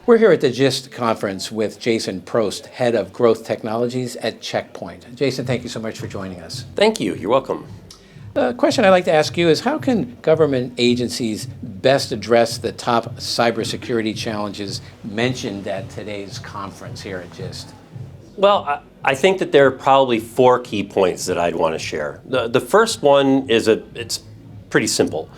We're here at the Gist conference with Jason Prost, Head of Growth Technologies at Checkpoint. Jason, thank you so much for joining us. Thank you. You're welcome. The question I'd like to ask you is, how can government agencies best address the top cybersecurity challenges mentioned at today's conference here at Gist? Well, I think that there are probably 4 key points that I'd want to share. The first one is it's pretty simple.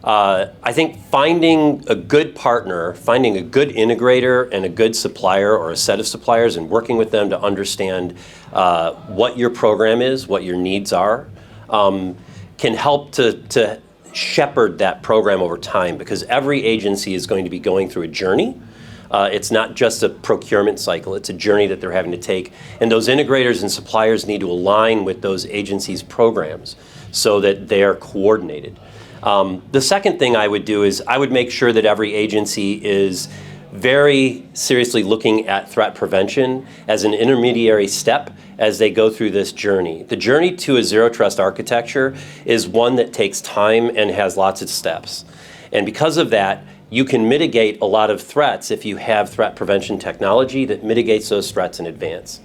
I think finding a good partner, finding a good integrator and a good supplier or a set of suppliers and working with them to understand what your program is, what your needs are, can help to shepherd that program over time, because every agency is going to be going through a journey. It's not just a procurement cycle, it's a journey that they're having to take. And those integrators and suppliers need to align with those agencies' programs so that they are coordinated. The second thing I would do is I would make sure that every agency is very seriously looking at threat prevention as an intermediary step as they go through this journey. The journey to a zero trust architecture is one that takes time and has lots of steps. And because of that, you can mitigate a lot of threats if you have threat prevention technology that mitigates those threats in advance.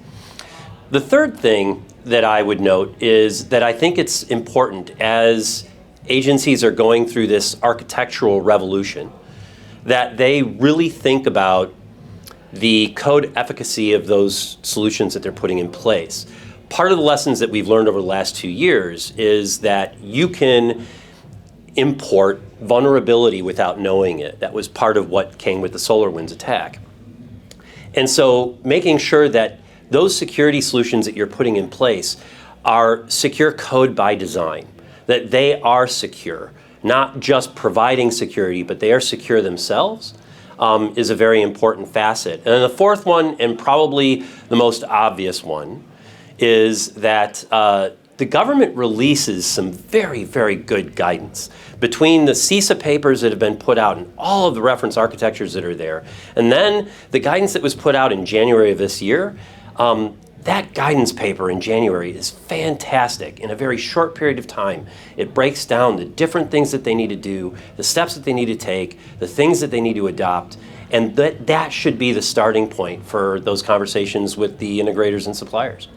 The third thing that I would note is that I think it's important as agencies are going through this architectural revolution that they really think about the code efficacy of those solutions that they're putting in place. Part of the lessons that we've learned over the last 2 years is that you can import vulnerability without knowing it. That was part of what came with the SolarWinds attack. And so making sure that those security solutions that you're putting in place are secure code by design, that they are secure, not just providing security, but they are secure themselves, is a very important facet. And then the fourth one, and probably the most obvious one, is that the government releases some very, very good guidance. Between the CISA papers that have been put out and all of the reference architectures that are there, and then the guidance that was put out in January of this year, that guidance paper in January is fantastic. In a very short period of time, it breaks down the different things that they need to do, the steps that they need to take, the things that they need to adopt, and that should be the starting point for those conversations with the integrators and suppliers.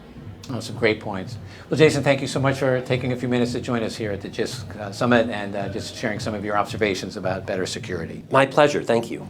Oh, some great points. Well, Jason, thank you so much for taking a few minutes to join us here at the GIST Summit and just sharing some of your observations about better security. My pleasure. Thank you.